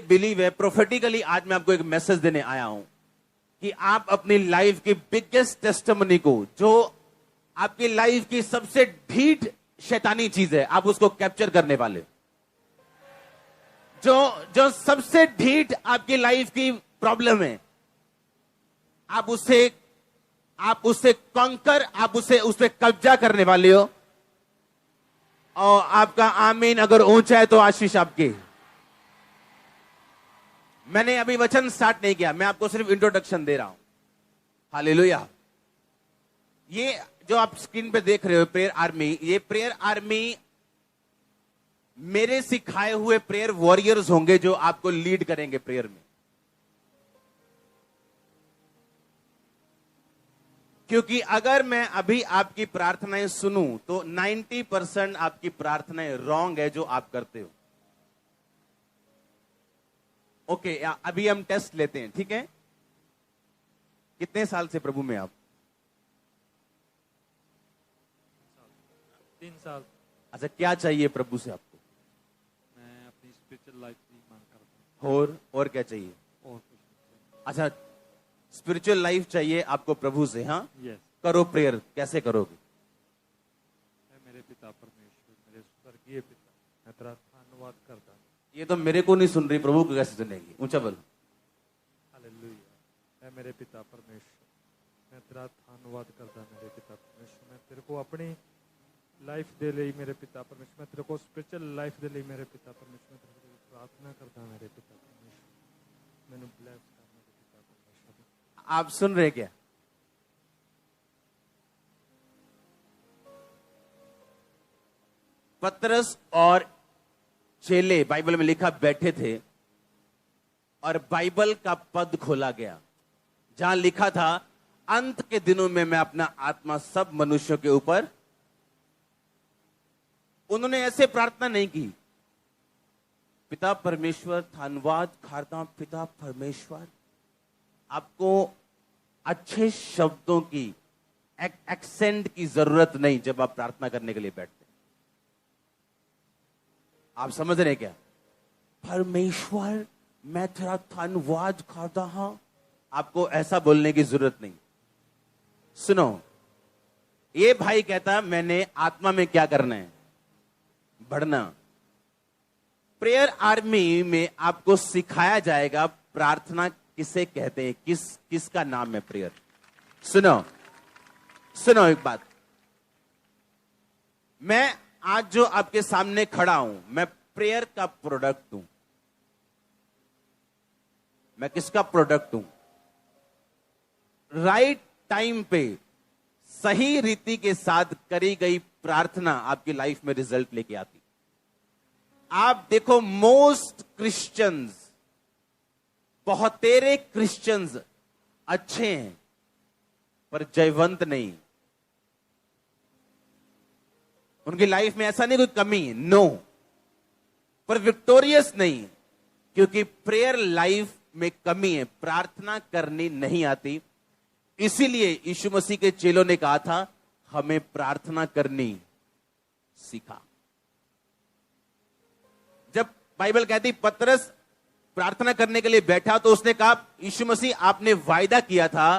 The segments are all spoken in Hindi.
बिलीव है, प्रोफेटिकली आज मैं आपको एक मैसेज देने आया हूं कि आप अपनी लाइफ की बिगेस्ट टेस्टिमनी को, जो आपकी लाइफ की सबसे ढीठ शैतानी चीज है, आप उसको कैप्चर करने वाले हो। जो सबसे ढीठ आपकी लाइफ की प्रॉब्लम है, आप उससे कॉन्कर, आप उस पे कब्जा करने वाले हो। और आपका आमीन अगर ऊंचा है तो आशीष आपकी। मैंने अभी वचन स्टार्ट नहीं किया, मैं आपको सिर्फ इंट्रोडक्शन दे रहा हूं। हालेलुया। ये जो आप स्क्रीन पे देख रहे हो प्रेयर आर्मी, ये प्रेयर आर्मी मेरे सिखाए हुए प्रेयर वॉरियर्स होंगे जो आपको लीड करेंगे प्रेयर में। क्योंकि अगर मैं अभी आपकी प्रार्थनाएं सुनूं तो 90% आपकी प्रार्थनाएं रॉन्ग है जो आप करते हो। ओके, अभी हम टेस्ट लेते हैं, ठीक है? कितने साल से प्रभु में आप? 3 साल। अच्छा, क्या चाहिए प्रभु से आपको? मैं अपनी स्पिरिचुअल लाइफ की मांग करता हूँ। और क्या चाहिए? और कुछ नहीं। अच्छा, स्पिरिचुअल लाइफ चाहिए आपको प्रभु से। हाँ, यस। करो प्रेयर। कैसे करोगे? मेरे पिता परमेश्वर, मेरे स्वर्गीय पिता, मैं तेरा धन्यवाद करता हूँ। ये तो मेरे को नहीं सुन रही, प्रभु को कैसे सुनेगी? ऊंचा बोलो। हालेलुया। मेरे पिता परमेश्वर, मैं तेरा धन्यवाद करता मेरे पिता परमेश्वर। मैं तेरे को अपनी लाइफ दे ली मेरे पिता परमेश्वर। मैं तेरे को स्पिरिचुअल लाइफ दे ली मेरे पिता परमेश्वर। मैं तेरे को प्रार्थना करता मेरे पिता परमेश्वर। मैंने ब्लेस कर मेरे पिता परमेश्वर। आप सुन रहे क्या? पतरस और चेले बाइबल में लिखा बैठे थे और बाइबल का पद खोला गया जहां लिखा था, अंत के दिनों में मैं अपना आत्मा सब मनुष्यों के ऊपर। उन्होंने ऐसे प्रार्थना नहीं की, पिता परमेश्वर धन्यवाद करता हूं पिता परमेश्वर। आपको अच्छे शब्दों की, एक्सेंट की जरूरत नहीं जब आप प्रार्थना करने के लिए बैठते। आप समझ रहे क्या? परमेश्वर मैं तेरा धन्यवाद करता हूं, आपको ऐसा बोलने की जरूरत नहीं। सुनो, ये भाई कहता मैंने आत्मा में क्या करना है? बढ़ना। प्रेयर आर्मी में आपको सिखाया जाएगा प्रार्थना किसे कहते हैं, किसका नाम है प्रेयर। सुनो एक बात, मैं आज जो आपके सामने खड़ा हूं, मैं प्रेयर का प्रोडक्ट हूं। मैं किसका प्रोडक्ट हूं? राइट टाइम पे सही रीति के साथ करी गई प्रार्थना आपकी लाइफ में रिजल्ट लेके आती। आप देखो, मोस्ट क्रिश्चियंस, बहुतेरे क्रिश्चियंस अच्छे हैं पर जयवंत नहीं। उनकी लाइफ में ऐसा नहीं कोई कमी है, नो, पर विक्टोरियस नहीं, क्योंकि प्रेयर लाइफ में कमी है, प्रार्थना करनी नहीं आती। इसीलिए यीशु मसीह के चेलों ने कहा था हमें प्रार्थना करनी सीखा। जब बाइबल कहती पतरस प्रार्थना करने के लिए बैठा तो उसने कहा, यीशु मसीह आपने वायदा किया था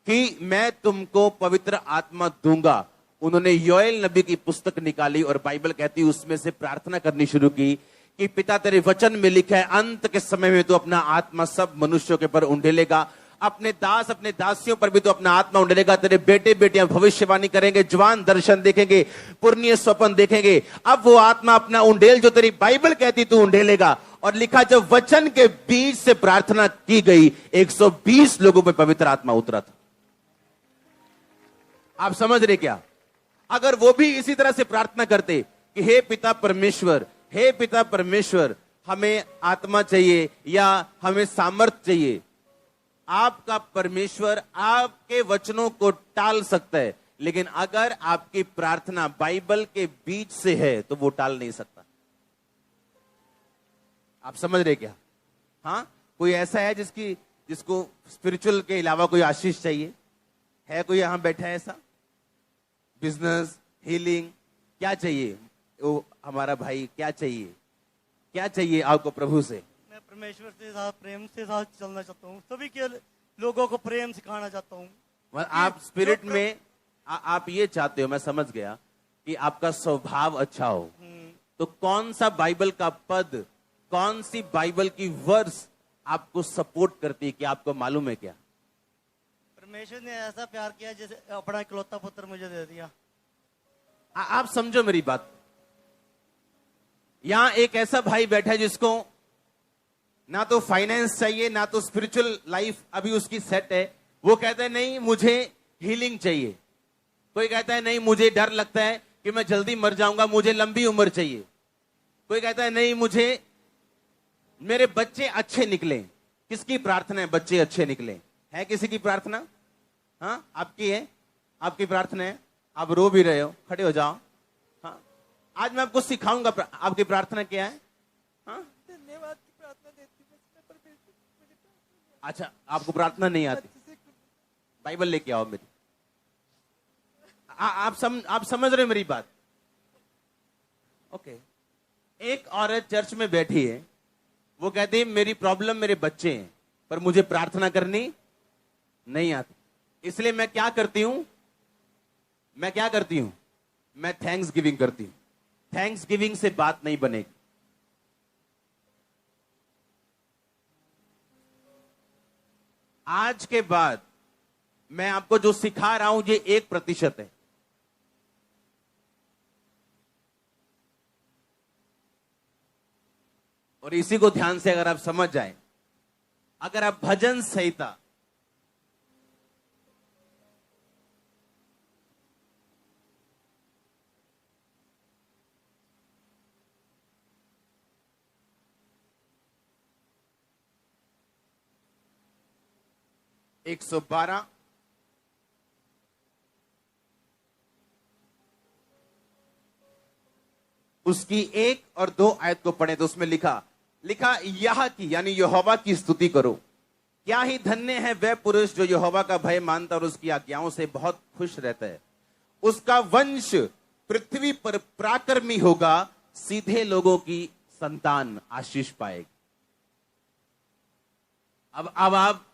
कि मैं तुमको पवित्र आत्मा दूंगा। उन्होंने योएल नबी की पुस्तक निकाली और बाइबल कहती उसमें से प्रार्थना करनी शुरू की कि पिता तेरे वचन में लिखा है अंत के समय में तो अपना आत्मा सब मनुष्यों के पर उंडेलेगा, अपने दास अपने दासियों पर भी तो अपना आत्मा उंडेलेगा। तेरे बेटे बेटियां भविष्यवाणी करेंगे, जवान दर्शन देखेंगे, पुण्य स्वप्न देखेंगे। अब वो आत्मा अपना उंडेल जो तेरी बाइबल कहती तू उंडेलेगा। और लिखा जब वचन के बीच से प्रार्थना की गई 120 लोगों पर पवित्र आत्मा उतरा था। आप समझ रहे क्या? अगर वो भी इसी तरह से प्रार्थना करते कि हे पिता परमेश्वर, हे पिता परमेश्वर, हमें आत्मा चाहिए या हमें सामर्थ चाहिए। आपका परमेश्वर आपके वचनों को टाल सकता है, लेकिन अगर आपकी प्रार्थना बाइबल के बीच से है तो वो टाल नहीं सकता। आप समझ रहे क्या? हाँ, कोई ऐसा है जिसको स्पिरिचुअल के अलावा कोई आशीष चाहिए? है कोई यहां बैठा है ऐसा? बिजनेस, हीलिंग, क्या चाहिए? वो हमारा भाई क्या चाहिए? क्या चाहिए आपको प्रभु से? मैं परमेश्वर से साथ प्रेम से साथ चलना चाहता हूँ, सभी के लोगों को प्रेम सिखाना चाहता हूँ। आप स्पिरिट में आप ये चाहते हो, मैं समझ गया कि आपका स्वभाव अच्छा हो। तो कौन सा बाइबल का पद, कौन सी बाइबल की वर्स आपको सपोर्ट करती है कि आपको मालूम है क्या? परमेश्वर ने ऐसा प्यार किया जैसे अपना इकलौता पुत्र मुझे दे दिया। आप समझो मेरी बात। यहां एक ऐसा भाई बैठा है जिसको ना तो फाइनेंस चाहिए, ना तो स्पिरिचुअल लाइफ अभी उसकी सेट है। वो कहता है नहीं मुझे हीलिंग चाहिए। कोई कहता है नहीं मुझे डर लगता है कि मैं जल्दी मर जाऊंगा, मुझे लंबी उम्र चाहिए। कोई कहता है नहीं मुझे मेरे बच्चे अच्छे निकले। किसकी प्रार्थना है बच्चे अच्छे निकले? है किसी की प्रार्थना? हाँ आपकी है, आपकी प्रार्थना है। आप रो भी रहे हो, खड़े हो जाओ। हाँ आज मैं आपको सिखाऊंगा आपकी प्रार्थना क्या है। हाँ धन्यवाद की प्रार्थना देती हूँ। अच्छा आपको प्रार्थना नहीं आती? बाइबल लेके आओ मेरी। आप समझ रहे हो मेरी बात? ओके। एक औरत चर्च में बैठी है, वो कहती है मेरी प्रॉब्लम मेरे बच्चे हैं, पर मुझे प्रार्थना करनी नहीं आती। इसलिए मैं क्या करती हूं, मैं थैंक्स गिविंग करती हूं। थैंक्स गिविंग से बात नहीं बनेगी। आज के बाद मैं आपको जो सिखा रहा हूं ये 1% है। और इसी को ध्यान से अगर आप समझ जाएं, अगर आप भजन संहिता एक 112 उसकी 1 और 2 आयत को पढ़े तो उसमें लिखा यह की यानी यहोवा की स्तुति करो। क्या ही धन्य है वह पुरुष जो यहोवा का भय मानता और उसकी आज्ञाओं से बहुत खुश रहता है। उसका वंश पृथ्वी पर पराक्रमी होगा, सीधे लोगों की संतान आशीष पाएगी। अब आप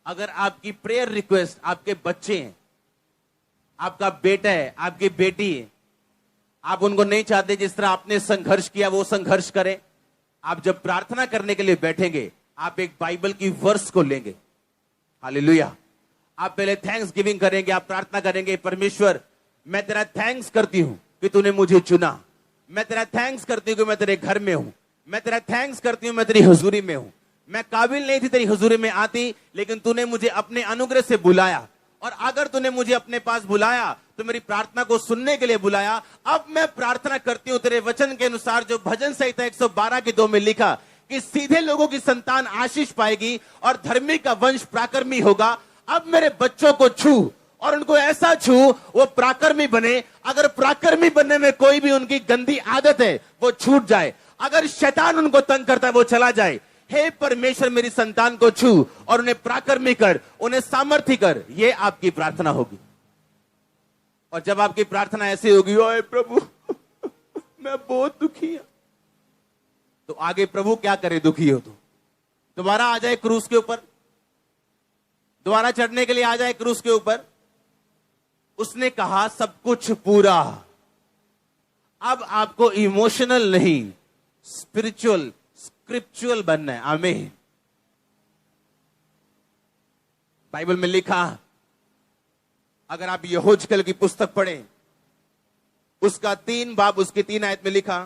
अगर आपकी प्रेयर रिक्वेस्ट आपके बच्चे हैं, आपका बेटा है, आपकी बेटी है, आप उनको नहीं चाहते जिस तरह आपने संघर्ष किया वो संघर्ष करें। आप जब प्रार्थना करने के लिए बैठेंगे आप एक बाइबल की वर्स को लेंगे। हालेलुया। आप पहले थैंक्स गिविंग करेंगे, आप प्रार्थना करेंगे परमेश्वर मैं तेरा थैंक्स करती हूं कि तूने मुझे चुना। मैं तेरा थैंक्स करती हूं कि मैं तेरे घर में हूं। मैं तेरा थैंक्स करती हूं मैं तेरी हुजूरी में हूं। मैं काबिल नहीं थी तेरी हुजूरी में आती, लेकिन तूने मुझे अपने अनुग्रह से बुलाया। और अगर तूने मुझे अपने पास बुलाया तो मेरी प्रार्थना को सुनने के लिए बुलाया। अब मैं प्रार्थना करती हूं तेरे वचन के अनुसार, जो भजन संहिता 112 की 2 में लिखा कि सीधे लोगों की संतान आशीष पाएगी और धर्मी का वंश पराक्रमी होगा। अब मेरे बच्चों को छू और उनको ऐसा छू वो पराक्रमी बने। अगर पराक्रमी बनने में कोई भी उनकी गंदी आदत है वो छूट जाए। अगर शैतान उनको तंग करता है वो चला जाए। हे परमेश्वर मेरी संतान को छू और उन्हें पराक्रमी कर, उन्हें सामर्थ्य कर। ये आपकी प्रार्थना होगी। और जब आपकी प्रार्थना ऐसी होगी ओए प्रभु मैं बहुत दुखी हूं, तो आगे प्रभु क्या करे दुखी हो तो दोबारा आ जाए क्रूस के ऊपर, दोबारा चढ़ने के लिए आ जाए क्रूस के ऊपर। उसने कहा सब कुछ पूरा। अब आपको इमोशनल नहीं स्पिरिचुअल स्क्रिप्चुअल बनना है। आमीन। बाइबल में लिखा, अगर आप यहोजकल की पुस्तक पढ़ें उसका 3 बाब उसकी 3 आयत में लिखा,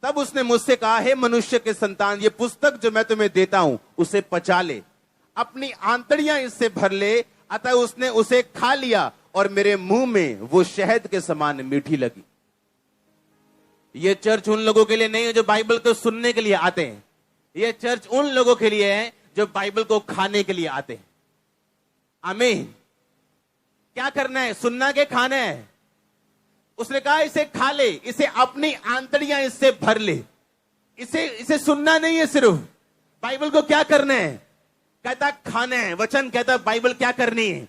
तब उसने मुझसे कहा हे मनुष्य के संतान ये पुस्तक जो मैं तुम्हें देता हूं उसे पचा ले, अपनी आंतड़ियां इससे भर ले। अतः उसने उसे खा लिया और मेरे मुंह में वो शहद के समान मीठी लगी। ये चर्च उन लोगों के लिए नहीं है जो बाइबल को सुनने के लिए आते हैं। ये चर्च उन लोगों के लिए है जो बाइबल को खाने के लिए आते हैं। आमीन। क्या करना है? सुनना के खाना है? उसने कहा इसे खा ले, इसे अपनी आंतड़ियां इससे भर ले। इसे सुनना नहीं है सिर्फ। बाइबल को क्या करना है? कहता खाना है। वचन कहता बाइबल क्या करनी है?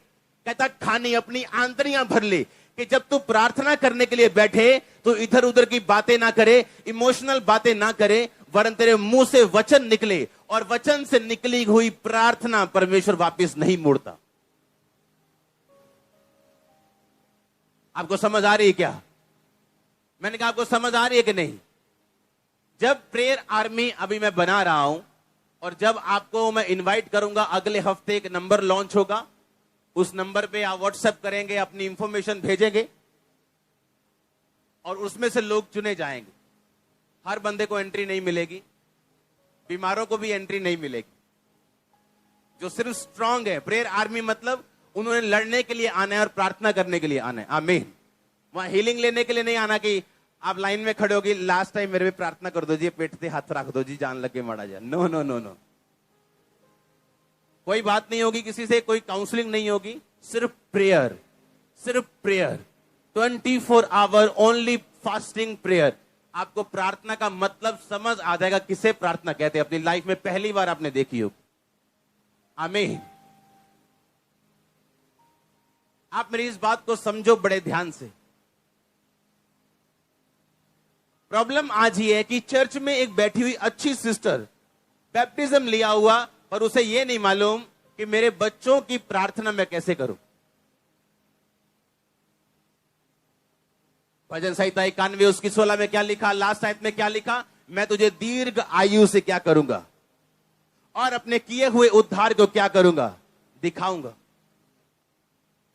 कहता खानी, अपनी आंतड़ियां भर ले। कि जब तू प्रार्थना करने के लिए बैठे तो इधर उधर की बातें ना करे, इमोशनल बातें ना करे, वरन तेरे मुंह से वचन निकले, और वचन से निकली हुई प्रार्थना परमेश्वर वापस नहीं मोड़ता। आपको समझ आ रही है क्या? मैंने कहा आपको समझ आ रही है कि नहीं? जब प्रेयर आर्मी अभी मैं बना रहा हूं, और जब आपको मैं इनवाइट करूंगा, अगले हफ्ते एक नंबर लॉन्च होगा, उस नंबर पे आप व्हाट्सएप करेंगे, अपनी इंफॉर्मेशन भेजेंगे, और उसमें से लोग चुने जाएंगे। हर बंदे को एंट्री नहीं मिलेगी, बीमारों को भी एंट्री नहीं मिलेगी। जो सिर्फ स्ट्रांग है, प्रेयर आर्मी मतलब उन्होंने लड़ने के लिए आना है और प्रार्थना करने के लिए आना है। आमीन। वहां हीलिंग लेने के लिए नहीं आना कि आप लाइन में खड़े होगी, लास्ट टाइम मेरे पे प्रार्थना कर दो जी, पेट पे हाथ रख दो जी, जान लगे मारा जाए। नो नो नो नो, कोई बात नहीं होगी किसी से, कोई काउंसलिंग नहीं होगी, सिर्फ प्रेयर, सिर्फ prayer, 24 hour only fasting prayer. आपको प्रार्थना का मतलब समझ आ जाएगा, किसे प्रार्थना कहते हैं। अपनी लाइफ में पहली बार आपने देखी होगी। आमीन। आप मेरी इस बात को समझो बड़े ध्यान से। प्रॉब्लम आज ही है कि चर्च में एक बैठी हुई अच्छी सिस्टर बैप्टिज्म लिया हुआ, पर उसे यह नहीं मालूम कि मेरे बच्चों की प्रार्थना मैं कैसे करूं। भजन संहिता 91 उसकी 16 में क्या लिखा, लास्ट आयत में क्या लिखा? मैं तुझे दीर्घ आयु से क्या करूंगा, और अपने किए हुए उद्धार को क्या करूंगा, दिखाऊंगा।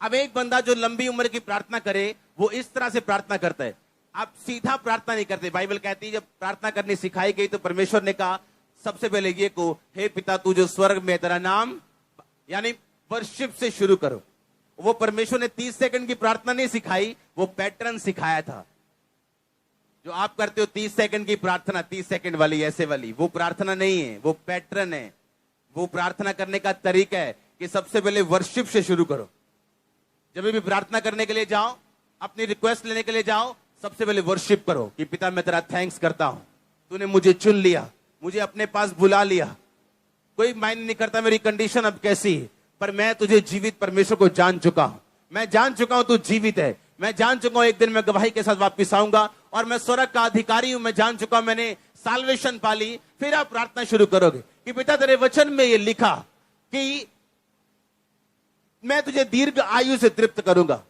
अब एक बंदा जो लंबी उम्र की प्रार्थना करे, वो इस तरह से प्रार्थना करता है। आप सीधा प्रार्थना नहीं करते। बाइबल कहती है जब प्रार्थना करनी सिखाई गई तो परमेश्वर ने कहा सबसे पहले ये को, हे पिता तू जो स्वर्ग में, तेरा नाम, यानी वर्शिप से शुरू करो। वो परमेश्वर ने 30 सेकंड की प्रार्थना नहीं सिखाई, वो पैटर्न सिखाया था। जो आप करते हो 30 सेकंड की प्रार्थना, 30 सेकंड वाली, ऐसे वाली, वो प्रार्थना नहीं है, वो पैटर्न है। वो प्रार्थना करने का तरीका है कि सबसे पहले वर्शिप से शुरू करो। जब भी प्रार्थना करने के लिए जाओ, अपनी रिक्वेस्ट लेने के लिए जाओ, सबसे पहले वर्शिप करो कि पिता मैं तेरा थैंक्स करता हूं, तूने मुझे चुन लिया, मुझे अपने पास बुला लिया। कोई मायने नहीं करता मेरी कंडीशन अब कैसी है, पर मैं तुझे जीवित परमेश्वर को जान चुका हूं। मैं जान चुका हूं तू जीवित है। मैं जान चुका हूं एक दिन मैं गवाही के साथ वापस आऊंगा, और मैं स्वर्ग का अधिकारी हूं। मैं जान चुका हूं मैंने साल्वेशन पा ली। फिर आप प्रार्थना शुरू करोगे कि पिता तेरे वचन में ये लिखा कि मैं तुझे दीर्घ आयु से तृप्त करूंगा।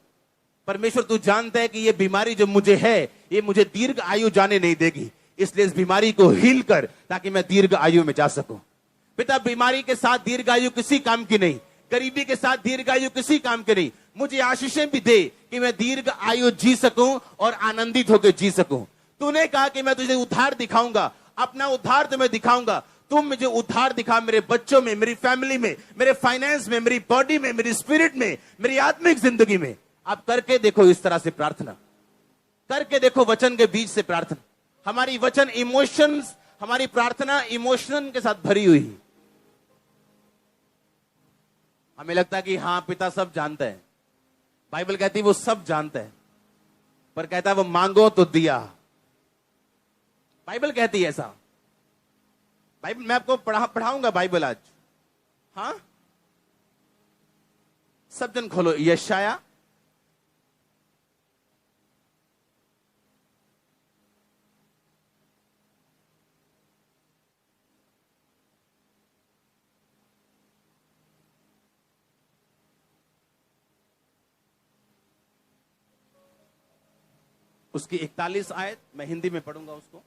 परमेश्वर तू जानता है कि ये बीमारी जो मुझे है, ये मुझे दीर्घ आयु जाने नहीं देगी, इसलिए इस बीमारी को हील कर ताकि मैं दीर्घ आयु में जा सकूं। पिता बीमारी के साथ दीर्घ आयु किसी काम की नहीं, गरीबी के साथ दीर्घ आयु किसी काम की नहीं। मुझे आशीषें भी दे कि मैं दीर्घ आयु जी सकूं और आनंदित होकर जी सकूं। तूने कहा कि मैं तुझे उद्धार दिखाऊंगा, अपना उद्धार तुम्हें दिखाऊंगा। तुम मुझे उद्धार दिखा मेरे बच्चों में, मेरी फैमिली में, मेरे फाइनेंस में, मेरी बॉडी में, मेरी स्पिरिट में, मेरी आत्मिक जिंदगी में। आप करके देखो इस तरह से प्रार्थना, करके देखो वचन के बीच से प्रार्थना। हमारी वचन इमोशंस, हमारी प्रार्थना इमोशन के साथ भरी हुई है। हमें लगता है कि हाँ पिता सब जानता है। बाइबल कहती है वो सब जानता है, पर कहता है वो मांगो तो दिया। बाइबल कहती है ऐसा। बाइबल मैं आपको पढ़ाऊंगा बाइबल आज। हाँ, सब जन खोलो यशाया उसकी 41 आयत, मैं हिंदी में पढ़ूंगा उसको।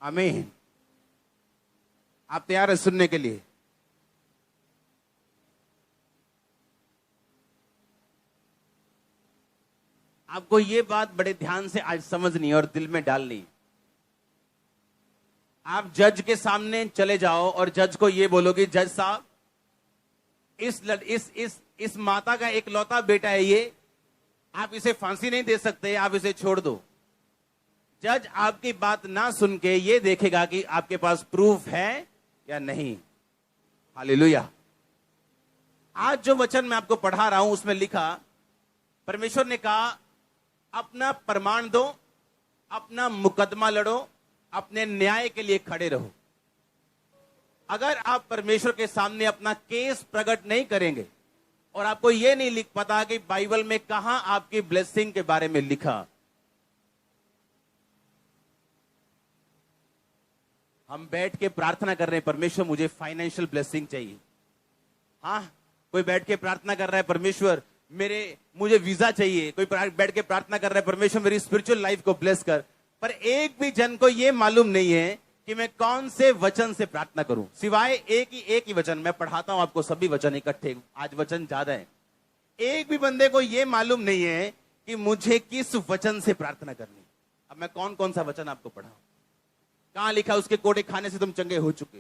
आमीन। आप तैयार हैं सुनने के लिए? आपको ये बात बड़े ध्यान से आज समझनी और दिल में डालनी। आप जज के सामने चले जाओ और जज को ये बोलोगे, जज साहब इस माता का एक लौता बेटा है ये, आप इसे फांसी नहीं दे सकते, आप इसे छोड़ दो। जज आपकी बात ना सुन के ये देखेगा कि आपके पास प्रूफ है या नहीं। हालेलुया। आज जो वचन मैं आपको पढ़ा रहा हूं उसमें लिखा, परमेश्वर ने कहा अपना प्रमाण दो, अपना मुकदमा लड़ो, अपने न्याय के लिए खड़े रहो। अगर आप परमेश्वर के सामने अपना केस प्रकट नहीं करेंगे और आपको यह नहीं लिख पता कि बाइबल में कहां आपकी ब्लेसिंग के बारे में लिखा। हम बैठ के प्रार्थना कर रहे हैं, परमेश्वर मुझे फाइनेंशियल ब्लेसिंग चाहिए। हाँ, कोई बैठ के प्रार्थना कर रहा है, परमेश्वर मुझे वीजा चाहिए। कोई बैठ के प्रार्थना कर रहा है, परमेश्वर मेरी स्पिरिचुअल लाइफ को ब्लेस कर। पर एक भी जन को यह मालूम नहीं है कि मैं कौन से वचन से प्रार्थना करूं, सिवाय एक ही वचन। मैं पढ़ाता हूं आपको सभी वचन इकट्ठे, आज वचन ज्यादा है। एक भी बंदे को यह मालूम नहीं है कि मुझे किस वचन से प्रार्थना करनी। अब मैं कौन कौन सा वचन आपको पढ़ाऊं? कहां लिखा उसके कोड़े खाने से तुम चंगे हो चुके?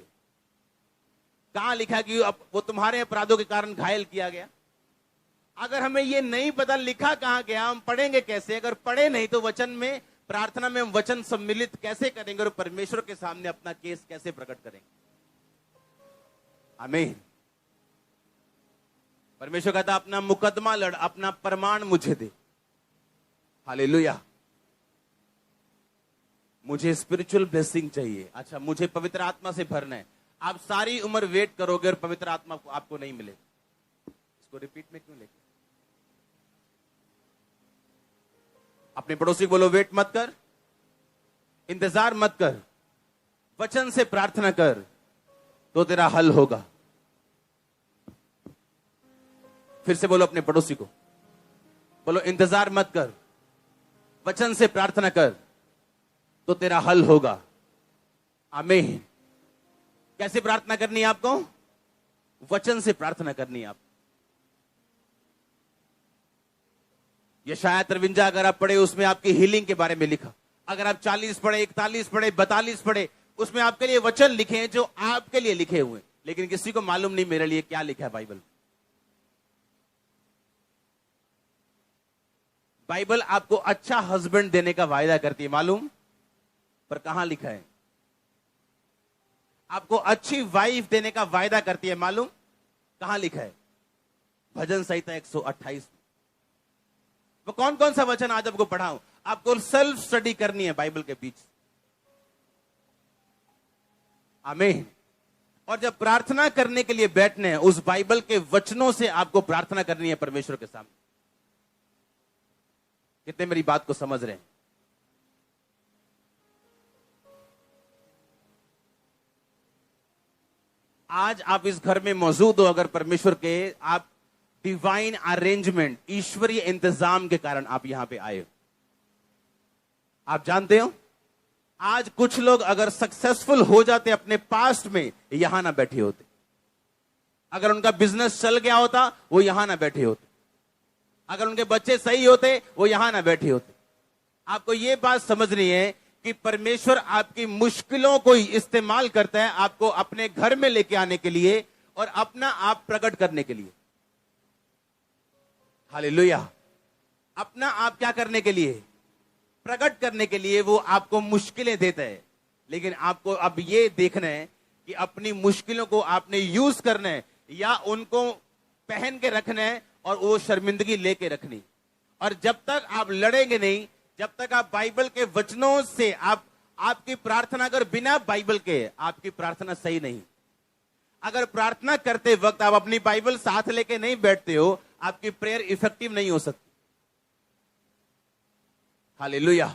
कहां लिखा कि अब वो तुम्हारे अपराधों के कारण घायल किया गया? अगर हमें ये नहीं पता लिखा कहां गया, हम पढ़ेंगे कैसे? अगर पढ़े नहीं तो वचन में, प्रार्थना में हम वचन सम्मिलित कैसे करेंगे और परमेश्वर के सामने अपना केस कैसे प्रकट करेंगे? आमीन। परमेश्वर कहता अपना मुकदमा लड़, अपना प्रमाण मुझे दे। हालेलुया। मुझे स्पिरिचुअल ब्लेसिंग चाहिए। अच्छा, मुझे पवित्र आत्मा से भरना है। आप सारी उम्र वेट करोगे और पवित्र आत्मा आपको नहीं मिले। इसको रिपीट में क्यों लेके? अपने पड़ोसी को बोलो, वेट मत कर, इंतजार मत कर, वचन से प्रार्थना कर तो तेरा हल होगा। फिर से बोलो अपने पड़ोसी को, बोलो इंतजार मत कर, वचन से प्रार्थना कर तो तेरा हल होगा। आमीन। कैसे प्रार्थना करनी है आपको? वचन से प्रार्थना करनी है आप। यशायाह 53 अगर आप पढ़े, उसमें आपकी हीलिंग के बारे में लिखा। अगर आप 40 पढ़े, 41 पढ़े, 42 पढ़े, उसमें आपके लिए वचन लिखे हैं जो आपके लिए लिखे हुए, लेकिन किसी को मालूम नहीं मेरे लिए क्या लिखा है बाइबल। बाइबल आपको अच्छा हस्बैंड देने का वायदा करती है, मालूम? पर कहां लिखा है? आपको अच्छी वाइफ देने का वायदा करती है, मालूम? कहां लिखा है? भजन संहिता 128। वो कौन कौन सा वचन आज आपको पढ़ाऊं? आपको सेल्फ स्टडी करनी है बाइबल के बीच। आमीन। और जब प्रार्थना करने के लिए बैठने हैं, उस बाइबल के वचनों से आपको प्रार्थना करनी है परमेश्वर के सामने। कितने मेरी बात को समझ रहे हैं? आज आप इस घर में मौजूद हो, अगर परमेश्वर के आप डिवाइन अरेंजमेंट, ईश्वरीय इंतजाम के कारण आप यहां पे आए हो। आप जानते हो, आज कुछ लोग अगर सक्सेसफुल हो जाते अपने पास्ट में, यहां ना बैठे होते। अगर उनका बिजनेस चल गया होता, वो यहां ना बैठे होते। अगर उनके बच्चे सही होते, वो यहां ना बैठे होते। आपको यह बात समझनी है कि परमेश्वर आपकी मुश्किलों को इस्तेमाल करता है आपको अपने घर में लेके आने के लिए और अपना आप प्रकट करने के लिए। हालेलुया। अपना आप क्या करने के लिए? प्रकट करने के लिए वो आपको मुश्किलें देता है, लेकिन आपको अब ये देखना है कि अपनी मुश्किलों को आपने यूज करना है या उनको पहन के रखना है और वो शर्मिंदगी लेके रखनी। और जब तक आप लड़ेंगे नहीं, जब तक आप बाइबल के वचनों से आपकी प्रार्थना, अगर बिना बाइबल के आपकी प्रार्थना सही नहीं। अगर प्रार्थना करते वक्त आप अपनी बाइबल साथ लेके नहीं बैठते हो, आपकी प्रेयर इफेक्टिव नहीं हो सकती। हालेलुया।